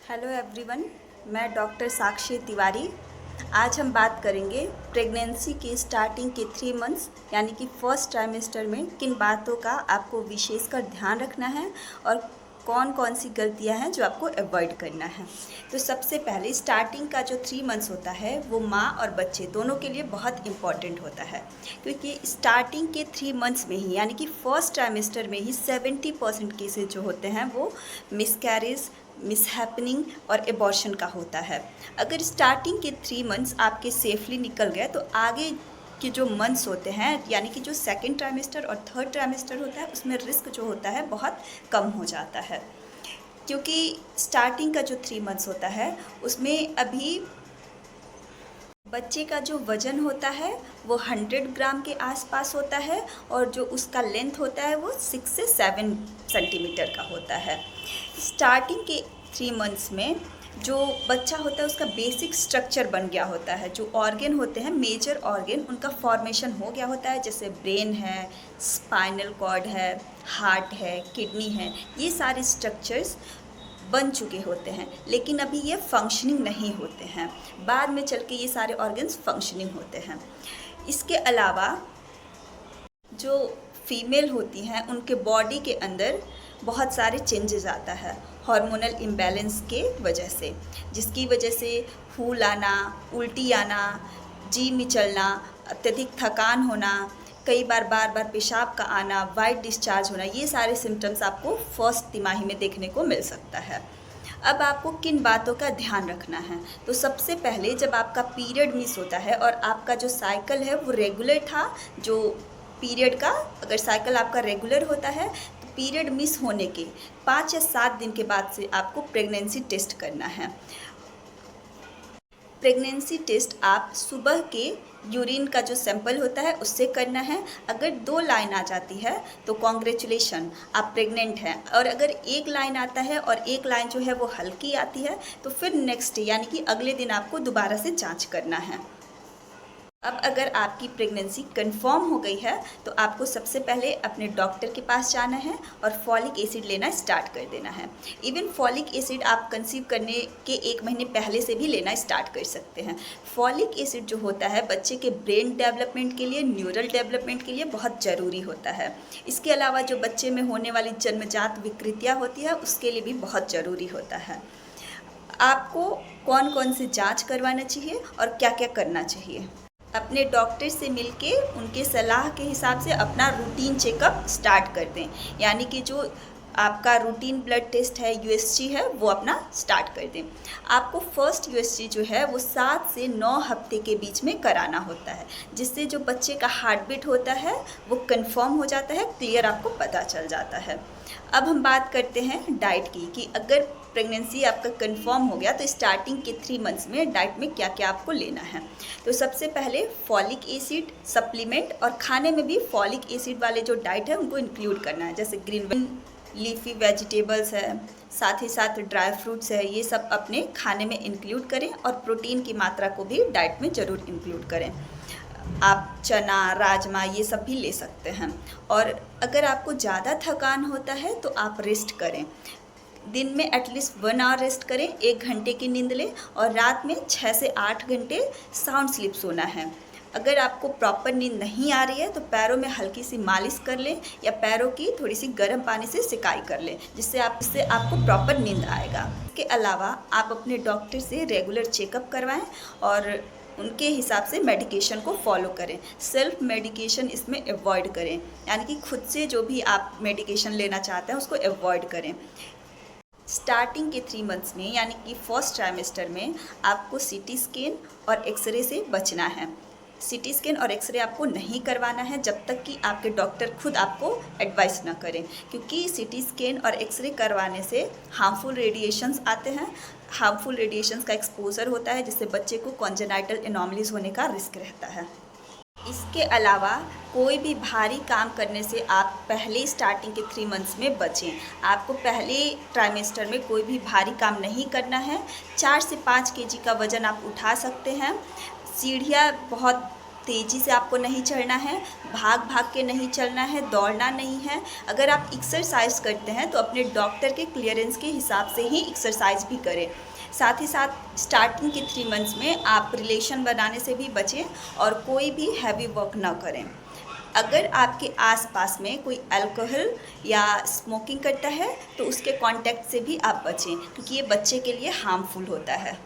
Hello everyone, मैं doctor साक्षी तिवारी। आज हम बात करेंगे प्रेगनेंसी के स्टार्टिंग के 3 मंथ्स यानी कि फर्स्ट ट्राइमेस्टर में किन बातों का आपको विशेषकर ध्यान रखना है और कौन कौन सी गलतियां हैं जो आपको अवॉइड करना है। तो सबसे पहले स्टार्टिंग का जो 3 मंथ्स होता है वो माँ और बच्चे दोनों के लिए बहुत इम्पॉर्टेंट होता है, क्योंकि स्टार्टिंग के 3 मंथ्स में ही यानी कि फर्स्ट ट्राइमेस्टर में ही 70% केसेज जो होते हैं वो मिसकैरेज, मिसहैपनिंग और एबॉर्शन का होता है। अगर स्टार्टिंग के 3 मंथ्स आपके सेफली निकल गए तो आगे के जो मंथ्स होते हैं यानी कि जो सेकेंड ट्राइमेस्टर और थर्ड ट्राइमेस्टर होता है उसमें रिस्क जो होता है बहुत कम हो जाता है, क्योंकि स्टार्टिंग का जो 3 मंथ्स होता है उसमें अभी बच्चे का जो वज़न होता है वो 100 ग्राम के आसपास होता है और जो उसका लेंथ होता है वो 6 से 7 सेंटीमीटर का होता है। स्टार्टिंग के 3 मंथ्स में जो बच्चा होता है उसका बेसिक स्ट्रक्चर बन गया होता है। जो ऑर्गन होते हैं, मेजर ऑर्गन, उनका फॉर्मेशन हो गया होता है, जैसे ब्रेन है, स्पाइनल कॉर्ड है, हार्ट है, किडनी है, ये सारे स्ट्रक्चर्स बन चुके होते हैं, लेकिन अभी ये फंक्शनिंग नहीं होते हैं। बाद में चल के ये सारे ऑर्गन्स फंक्शनिंग होते हैं। इसके अलावा जो फीमेल होती हैं उनके बॉडी के अंदर बहुत सारे चेंजेस आता है हार्मोनल इम्बैलेंस के वजह से, जिसकी वजह से फूल आना, उल्टी आना, जी मिचलना, अत्यधिक थकान होना, कई बार बार पेशाब का आना, वाइट डिस्चार्ज होना, ये सारे सिम्टम्स आपको फर्स्ट तिमाही में देखने को मिल सकता है। अब आपको किन बातों का ध्यान रखना है? तो सबसे पहले जब आपका पीरियड मिस होता है और आपका जो साइकिल है वो रेगुलर था, जो पीरियड का अगर साइकिल आपका रेगुलर होता है तो पीरियड मिस होने के 5 या 7 दिन के बाद से आपको प्रेगनेंसी टेस्ट करना है। प्रेगनेंसी टेस्ट आप सुबह के यूरिन का जो सैंपल होता है उससे करना है। अगर 2 लाइन आ जाती है तो कॉन्ग्रेचुलेशन, आप प्रेग्नेंट हैं। और अगर 1 लाइन आता है और 1 लाइन जो है वो हल्की आती है तो फिर नेक्स्ट यानी कि अगले दिन आपको दोबारा से जांच करना है। अब अगर आपकी प्रेगनेंसी कंफर्म हो गई है तो आपको सबसे पहले अपने डॉक्टर के पास जाना है और फॉलिक एसिड लेना स्टार्ट कर देना है। इवन फॉलिक एसिड आप कंसीव करने के 1 महीने पहले से भी लेना स्टार्ट कर सकते हैं। फॉलिक एसिड जो होता है बच्चे के ब्रेन डेवलपमेंट के लिए, न्यूरल डेवलपमेंट के लिए बहुत ज़रूरी होता है। इसके अलावा जो बच्चे में होने वाली जन्मजात विकृतियाँ होती है उसके लिए भी बहुत ज़रूरी होता है। आपको कौन कौन सी जाँच करवाना चाहिए और क्या क्या करना चाहिए? अपने डॉक्टर से मिलके उनके सलाह के हिसाब से अपना रूटीन चेकअप स्टार्ट कर दें, यानी कि जो आपका रूटीन ब्लड टेस्ट है, यूएसजी है, वो अपना स्टार्ट कर दें। आपको फर्स्ट यूएसजी जो है वो 7 से 9 हफ्ते के बीच में कराना होता है, जिससे जो बच्चे का हार्ट बीट होता है वो कंफर्म हो जाता है, क्लियर आपको पता चल जाता है। अब हम बात करते हैं डाइट की, कि अगर प्रेगनेंसी आपका कंफर्म हो गया तो स्टार्टिंग के 3 मंथ्स में डाइट में क्या क्या आपको लेना है। तो सबसे पहले फॉलिक एसिड सप्लीमेंट, और खाने में भी फॉलिक एसिड वाले जो डाइट है उनको इंक्लूड करना है, जैसे ग्रीन लीफी वेजिटेबल्स है, साथ ही साथ ड्राई फ्रूट्स है, ये सब अपने खाने में इंक्लूड करें और प्रोटीन की मात्रा को भी डाइट में ज़रूर इंक्लूड करें। आप चना, राजमा ये सब भी ले सकते हैं। और अगर आपको ज़्यादा थकान होता है तो आप रेस्ट करें। दिन में एटलीस्ट 1 आवर रेस्ट करें, 1 घंटे की नींद लें, और रात में 6 से 8 घंटे साउंड स्लीप सोना है। अगर आपको प्रॉपर नींद नहीं आ रही है तो पैरों में हल्की सी मालिश कर लें या पैरों की थोड़ी सी गर्म पानी से सिकाई कर लें, जिससे आपको प्रॉपर नींद आएगा। इसके अलावा आप अपने डॉक्टर से रेगुलर चेकअप करवाएं और उनके हिसाब से मेडिकेशन को फॉलो करें। सेल्फ मेडिकेशन इसमें अवॉइड करें, यानी कि खुद से जो भी आप मेडिकेशन लेना चाहते हैं उसको अवॉइड करें। स्टार्टिंग के 3 मंथ्स में यानी कि फर्स्ट ट्राइमेस्टर में आपको सीटी स्कैन और एक्सरे से बचना है। सीटी स्कैन और एक्सरे आपको नहीं करवाना है जब तक कि आपके डॉक्टर खुद आपको एडवाइस ना करें, क्योंकि सीटी स्कैन और एक्सरे करवाने से हार्मफुल रेडिएशंस आते हैं। हार्मफुल रेडिएशंस का एक्सपोजर होता है, जिससे बच्चे को कॉन्जेनाइटल एनोमलीज होने का रिस्क रहता है। इसके अलावा कोई भी भारी काम करने से आप पहले स्टार्टिंग के 3 मंथ्स में बचें। आपको पहले ट्राइमेस्टर में कोई भी भारी काम नहीं करना है। 4 से 5 केजी का वज़न आप उठा सकते हैं। सीढ़ियाँ बहुत तेज़ी से आपको नहीं चढ़ना है, भाग भाग के नहीं चलना है, दौड़ना नहीं है। अगर आप एक्सरसाइज करते हैं तो अपने डॉक्टर के क्लियरेंस के हिसाब से ही एक्सरसाइज भी करें। साथ ही साथ स्टार्टिंग के 3 मंथ्स में आप रिलेशन बनाने से भी बचें और कोई भी हैवी वर्क ना करें। अगर आपके आसपास में कोई अल्कोहल या स्मोकिंग करता है तो उसके कांटेक्ट से भी आप बचें, क्योंकि ये बच्चे के लिए हार्मफुल होता है।